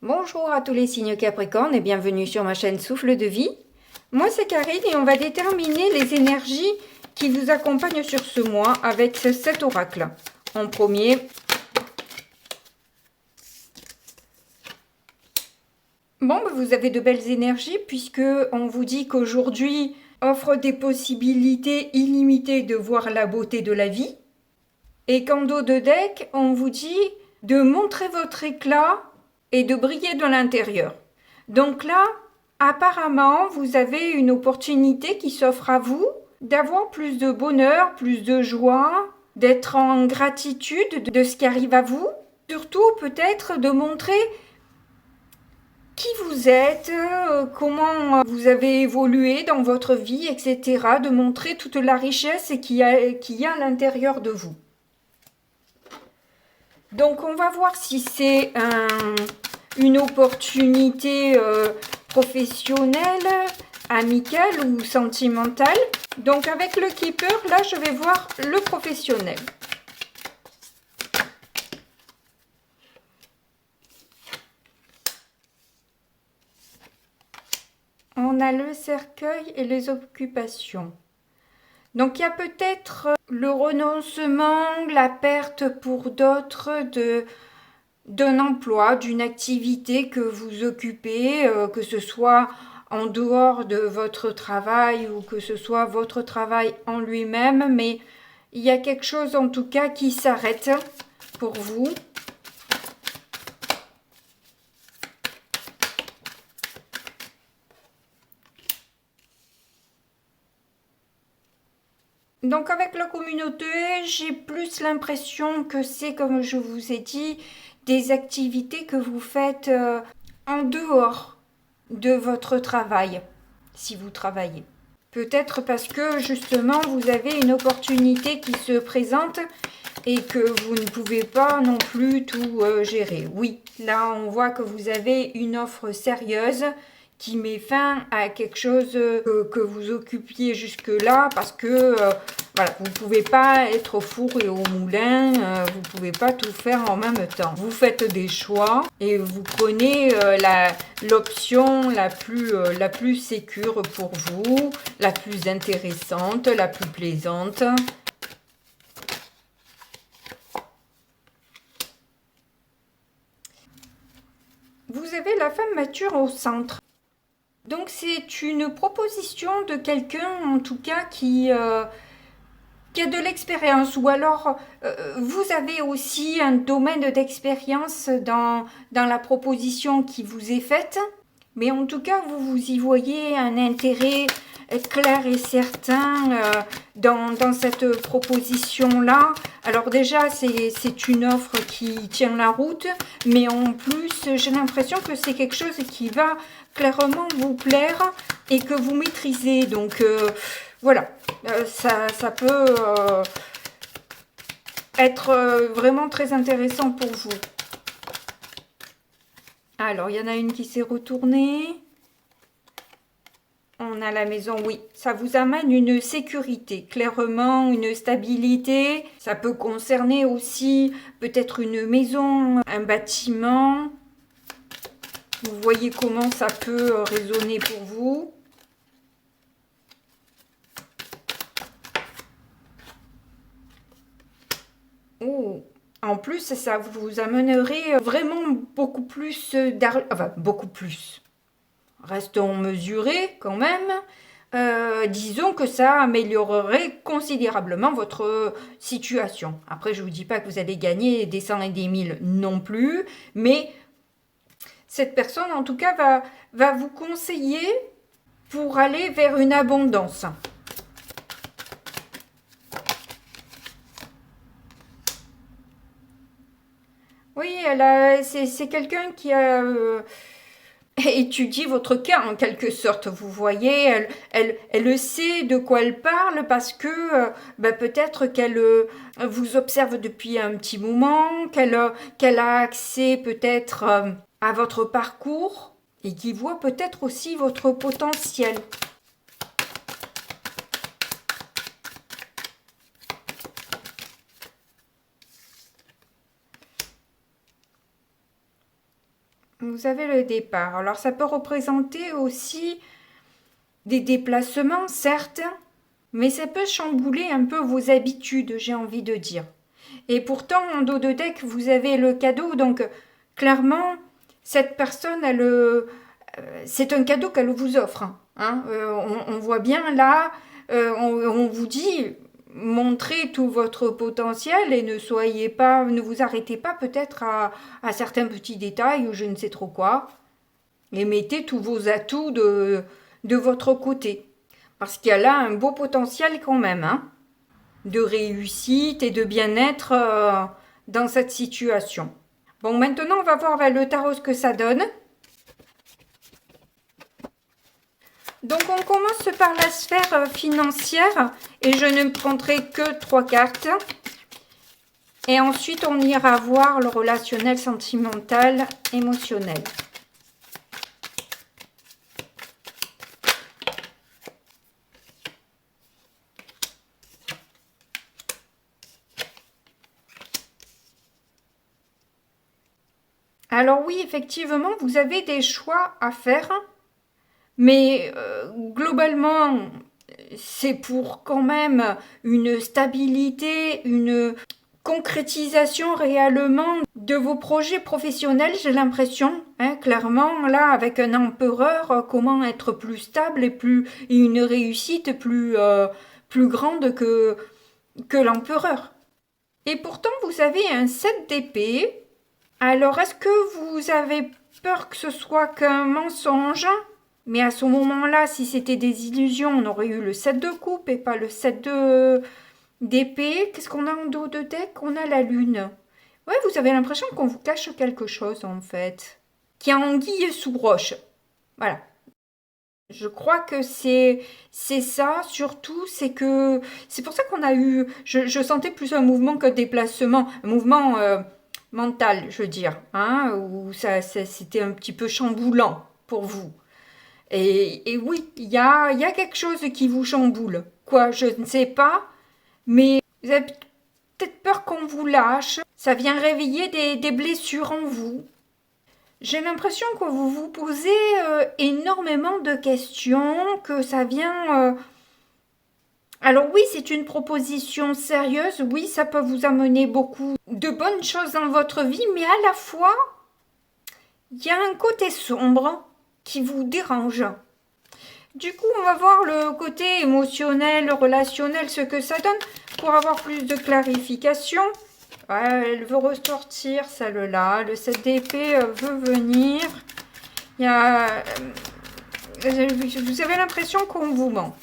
Bonjour à tous les signes Capricorne et bienvenue sur ma chaîne Souffle de Vie. Moi c'est Karine et on va déterminer les énergies qui vous accompagnent sur ce mois avec cet oracle. En premier, vous avez de belles énergies puisque on vous dit qu'aujourd'hui offre des possibilités illimitées de voir la beauté de la vie. Et qu'en dos de deck, on vous dit de montrer votre éclat et de briller de l'intérieur. Donc là, apparemment, vous avez une opportunité qui s'offre à vous d'avoir plus de bonheur, plus de joie, d'être en gratitude de ce qui arrive à vous. Surtout, peut-être de montrer qui vous êtes, comment vous avez évolué dans votre vie, etc. De montrer toute la richesse qu'il y a à l'intérieur de vous. Donc on va voir si c'est une opportunité professionnelle, amicale ou sentimentale. Donc avec le Keeper, là je vais voir le professionnel. On a le cercueil et les occupations. Donc il y a peut-être le renoncement, la perte pour d'autres d'un emploi, d'une activité que vous occupez, que ce soit en dehors de votre travail ou que ce soit votre travail en lui-même, mais il y a quelque chose en tout cas qui s'arrête pour vous. Donc avec la communauté, j'ai plus l'impression que c'est, comme je vous ai dit, des activités que vous faites en dehors de votre travail, si vous travaillez. Peut-être parce que justement vous avez une opportunité qui se présente et que vous ne pouvez pas non plus tout gérer. Oui, là on voit que vous avez une offre sérieuse qui met fin à quelque chose que vous occupiez jusque-là parce que voilà, vous ne pouvez pas être au four et au moulin, vous ne pouvez pas tout faire en même temps. Vous faites des choix et vous prenez l'option la plus sécure pour vous, la plus intéressante, la plus plaisante. Vous avez la femme mature au centre. Donc c'est une proposition de quelqu'un en tout cas qui a de l'expérience, ou alors vous avez aussi un domaine d'expérience dans la proposition qui vous est faite, mais en tout cas vous y voyez un intérêt clair et certain dans cette proposition-là. Alors déjà, c'est une offre qui tient la route, mais en plus, j'ai l'impression que c'est quelque chose qui va clairement vous plaire et que vous maîtrisez. Donc voilà, ça peut être vraiment très intéressant pour vous. Alors, il y en a une qui s'est retournée. On a la maison, oui, ça vous amène une sécurité, clairement une stabilité. Ça peut concerner aussi peut-être une maison, un bâtiment. Vous voyez comment ça peut résonner pour vous. Oh, en plus, ça vous amènerait vraiment beaucoup plus d'argent. Enfin, beaucoup plus. Restons mesurés quand même. Disons que ça améliorerait considérablement votre situation. Après, je ne vous dis pas que vous allez gagner des cents et des mille non plus, mais cette personne, en tout cas, va vous conseiller pour aller vers une abondance. Oui, c'est quelqu'un qui a étudié votre cas en quelque sorte. Vous voyez, elle sait de quoi elle parle parce que peut-être qu'elle vous observe depuis un petit moment, qu'elle a accès peut-être à votre parcours et qui voit peut-être aussi votre potentiel. vous avez le départ. Alors ça peut représenter aussi des déplacements, certes, mais ça peut chambouler un peu vos habitudes, j'ai envie de dire. Et pourtant, en dos de deck, vous avez le cadeau, donc clairement, cette personne, c'est un cadeau qu'elle vous offre. Hein. On voit bien là, on vous dit, montrez tout votre potentiel et ne vous arrêtez pas peut-être à certains petits détails ou je ne sais trop quoi. Et mettez tous vos atouts de votre côté. Parce qu'il y a là un beau potentiel quand même, hein, de réussite et de bien-être dans cette situation. Bon, maintenant, on va voir avec le tarot ce que ça donne. Donc, on commence par la sphère financière et je ne prendrai que 3 cartes. Et ensuite, on ira voir le relationnel, sentimental, émotionnel. Alors oui, effectivement, vous avez des choix à faire, mais globalement, c'est pour quand même une stabilité, une concrétisation réellement de vos projets professionnels, j'ai l'impression. Hein, clairement, là, avec un empereur, comment être plus stable et une réussite plus grande que l'empereur. Et pourtant, vous avez un 7 d'épée. Alors, est-ce que vous avez peur que ce soit qu'un mensonge? Mais à ce moment-là, si c'était des illusions, on aurait eu le 7 de coupe et pas le 7 d'épée. Qu'est-ce qu'on a en dos de deck? On a la lune. Ouais, vous avez l'impression qu'on vous cache quelque chose, en fait. Qu'il y a anguille sous roche. Voilà. Je crois que c'est ça, surtout, c'est pour ça qu'on a eu... Je sentais plus un mouvement qu'un déplacement. Un mouvement... mental, je veux dire, hein, où c'était un petit peu chamboulant pour vous. Et oui, il y a quelque chose qui vous chamboule. Quoi, je ne sais pas, mais vous avez peut-être peur qu'on vous lâche. Ça vient réveiller des blessures en vous. J'ai l'impression que vous vous posez énormément de questions, que ça vient... Alors oui, c'est une proposition sérieuse, oui, ça peut vous amener beaucoup de bonnes choses dans votre vie, mais à la fois, il y a un côté sombre qui vous dérange. Du coup, on va voir le côté émotionnel, relationnel, ce que ça donne, pour avoir plus de clarification. Ouais, elle veut ressortir, celle-là, le 7 d'épée veut venir. Il y a... Vous avez l'impression qu'on vous ment.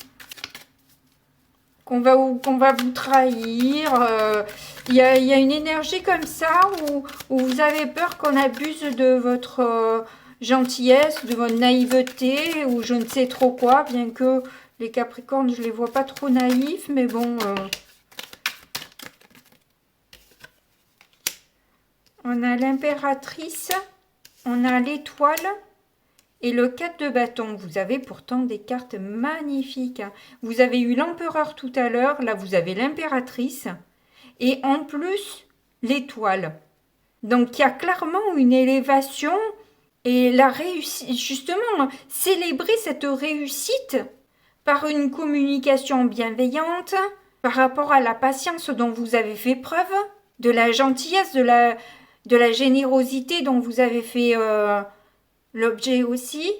Qu'on va vous trahir. Il y a une énergie comme ça où vous avez peur qu'on abuse de votre gentillesse, de votre naïveté ou je ne sais trop quoi, bien que les Capricornes, je les vois pas trop naïfs, mais bon. On a l'impératrice, on a l'étoile. Et le 4 de bâton, vous avez pourtant des cartes magnifiques. Vous avez eu l'empereur tout à l'heure, là vous avez l'impératrice. Et en plus, l'étoile. Donc il y a clairement une élévation et la réussite, justement, célébrer cette réussite par une communication bienveillante, par rapport à la patience dont vous avez fait preuve, de la gentillesse, de la générosité dont vous avez fait... l'objet aussi.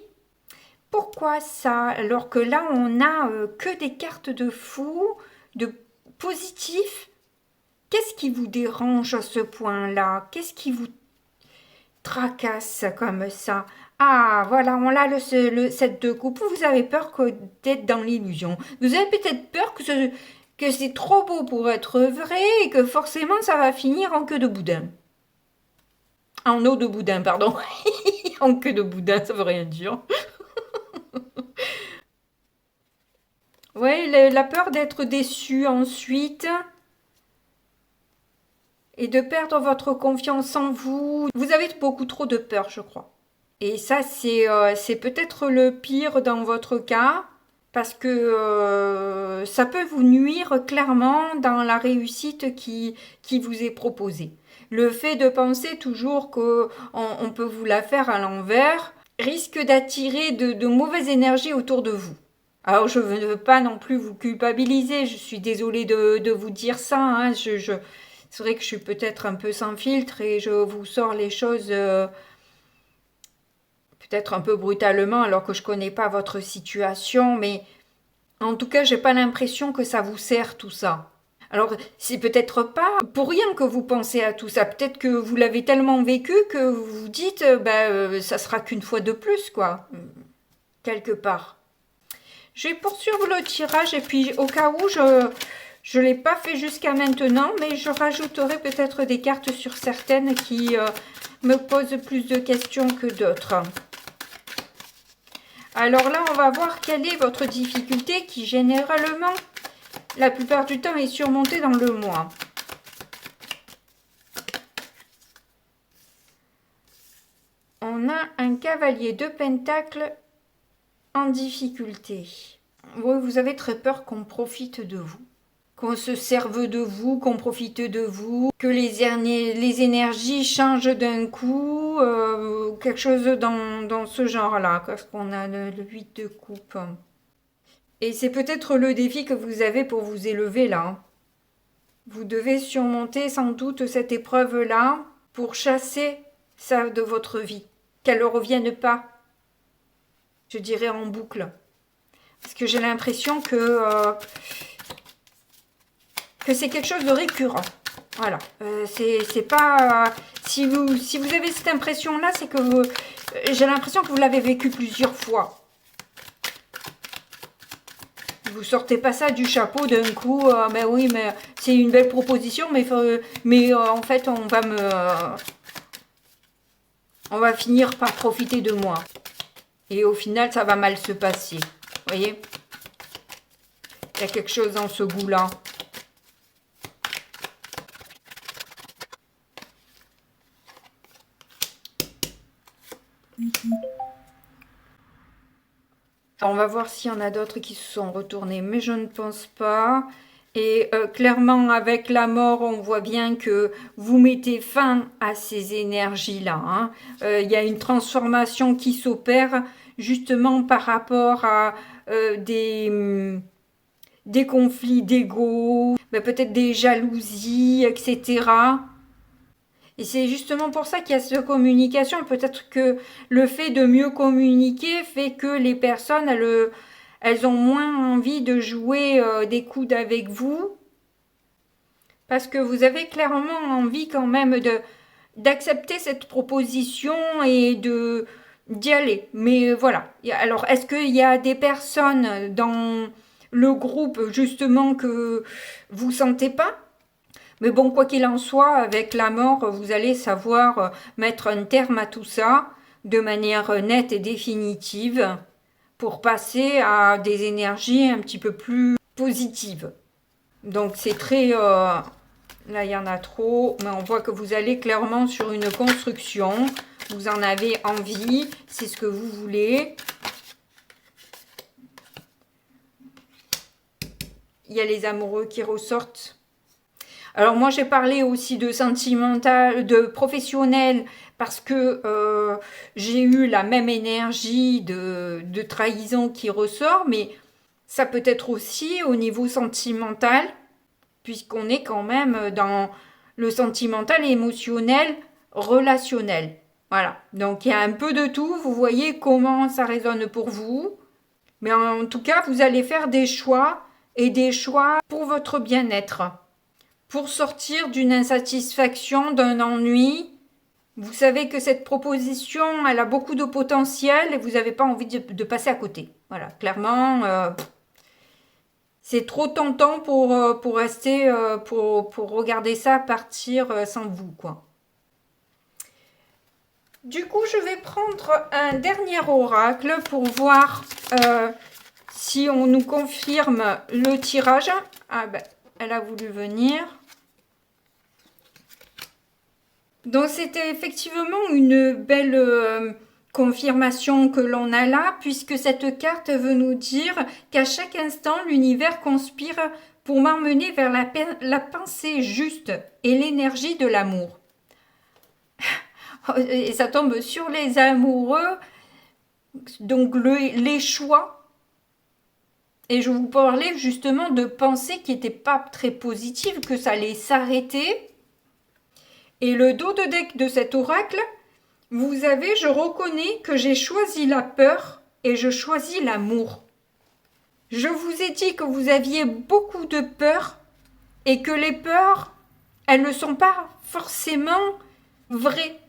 Pourquoi ça? Alors que là, on n'a que des cartes de fou, de positif. Qu'est-ce qui vous dérange à ce point-là? Qu'est-ce qui vous tracasse comme ça? Ah, voilà, on a le 7 de coupe. Vous avez peur d'être dans l'illusion. Vous avez peut-être peur que c'est trop beau pour être vrai et que forcément, ça va finir en queue de boudin. En eau de boudin, pardon. En queue de boudin, ça veut rien dire. Ouais, la peur d'être déçu ensuite et de perdre votre confiance en vous. Vous avez beaucoup trop de peur, je crois. Et ça, c'est peut-être le pire dans votre cas, parce que ça peut vous nuire clairement dans la réussite qui vous est proposée. le fait de penser toujours qu'on peut vous la faire à l'envers risque d'attirer de mauvaises énergies autour de vous. Alors je ne veux pas non plus vous culpabiliser, je suis désolée de vous dire ça, hein. C'est vrai que je suis peut-être un peu sans filtre et je vous sors les choses peut-être un peu brutalement alors que je connais pas votre situation, mais en tout cas j'ai pas l'impression que ça vous sert tout ça. Alors, c'est peut-être pas pour rien que vous pensez à tout ça. Peut-être que vous l'avez tellement vécu que vous vous dites, ça sera qu'une fois de plus, quoi. Quelque part. Je vais poursuivre le tirage et puis au cas où je l'ai pas fait jusqu'à maintenant, mais je rajouterai peut-être des cartes sur certaines qui me posent plus de questions que d'autres. Alors là, on va voir quelle est votre difficulté qui généralement, la plupart du temps, est surmontée dans le mois. On a un cavalier de pentacles en difficulté. Oui, vous avez très peur qu'on profite de vous, qu'on se serve de vous, qu'on profite de vous, que les énergies changent d'un coup, quelque chose dans ce genre-là, parce qu'on a le 8 de coupe. Et c'est peut-être le défi que vous avez pour vous élever là. Vous devez surmonter sans doute cette épreuve-là pour chasser ça de votre vie, qu'elle ne revienne pas, je dirais en boucle. Parce que j'ai l'impression que c'est quelque chose de récurrent. Voilà. C'est pas... si vous avez cette impression-là, c'est que j'ai l'impression que vous l'avez vécu plusieurs fois. Vous sortez pas ça du chapeau d'un coup. Mais oui, mais c'est une belle proposition, mais en fait, on va finir par profiter de moi. Et au final, ça va mal se passer. Vous voyez? Il y a quelque chose dans ce goût-là. On va voir s'il y en a d'autres qui se sont retournés, mais je ne pense pas. Et clairement, avec la mort, on voit bien que vous mettez fin à ces énergies-là, hein. Il y a une transformation qui s'opère justement par rapport à des conflits d'ego, peut-être des jalousies, etc. Et c'est justement pour ça qu'il y a cette communication. Peut-être que le fait de mieux communiquer fait que les personnes, elles ont moins envie de jouer des coudes avec vous. Parce que vous avez clairement envie quand même d'accepter cette proposition et d'y aller. Mais voilà. Alors, est-ce qu'il y a des personnes dans le groupe justement que vous sentez pas? Mais bon, quoi qu'il en soit, avec la mort, vous allez savoir mettre un terme à tout ça de manière nette et définitive pour passer à des énergies un petit peu plus positives. Donc c'est très... là, il y en a trop, mais on voit que vous allez clairement sur une construction. Vous en avez envie, c'est ce que vous voulez. Il y a les amoureux qui ressortent. Alors moi j'ai parlé aussi de sentimental, de professionnel, parce que j'ai eu la même énergie de trahison qui ressort, mais ça peut être aussi au niveau sentimental, puisqu'on est quand même dans le sentimental, émotionnel, relationnel. Voilà, donc il y a un peu de tout, vous voyez comment ça résonne pour vous, mais en tout cas vous allez faire des choix, et des choix pour votre bien-être. Pour sortir d'une insatisfaction, d'un ennui, vous savez que cette proposition, elle a beaucoup de potentiel et vous n'avez pas envie de passer à côté. Voilà, clairement, c'est trop tentant pour rester, pour regarder ça partir sans vous, quoi. Du coup, je vais prendre un dernier oracle pour voir si on nous confirme le tirage. Ah ben, elle a voulu venir. Donc c'était effectivement une belle confirmation que l'on a là, puisque cette carte veut nous dire qu'à chaque instant, l'univers conspire pour m'emmener vers la pensée juste et l'énergie de l'amour. et ça tombe sur les amoureux, donc les choix. Et je vous parlais justement de pensées qui n'étaient pas très positives, que ça allait s'arrêter. Et le dos de deck de cet oracle, vous avez, je reconnais que j'ai choisi la peur et je choisis l'amour. Je vous ai dit que vous aviez beaucoup de peur et que les peurs, elles ne sont pas forcément vraies.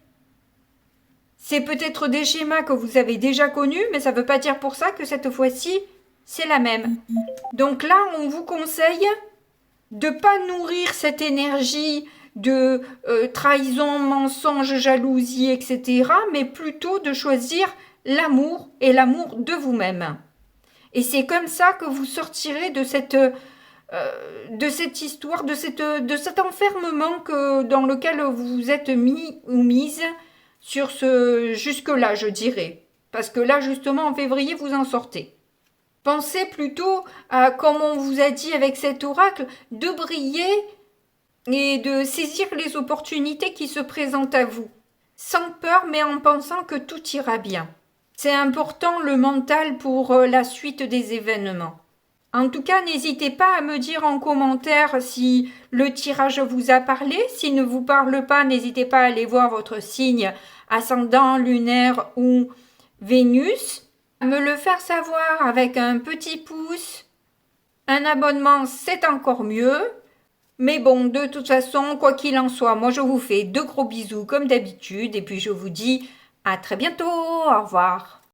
C'est peut-être des schémas que vous avez déjà connus, mais ça ne veut pas dire pour ça que cette fois-ci, c'est la même. Donc là, on vous conseille de ne pas nourrir cette énergie de trahison, mensonge, jalousie, etc., mais plutôt de choisir l'amour et l'amour de vous-même. Et c'est comme ça que vous sortirez de cette histoire, de cet enfermement dans lequel vous vous êtes mis ou mise sur jusque-là, je dirais. Parce que là, justement, en février, vous en sortez. Pensez plutôt à, comme on vous a dit avec cet oracle, de briller et de saisir les opportunités qui se présentent à vous, sans peur mais en pensant que tout ira bien. C'est important le mental pour la suite des événements. En tout cas, n'hésitez pas à me dire en commentaire si le tirage vous a parlé. S'il ne vous parle pas, n'hésitez pas à aller voir votre signe ascendant, lunaire ou Vénus. À me le faire savoir avec un petit pouce. Un abonnement, c'est encore mieux. Mais bon, de toute façon, quoi qu'il en soit, moi je vous fais de gros bisous comme d'habitude et puis je vous dis à très bientôt, au revoir.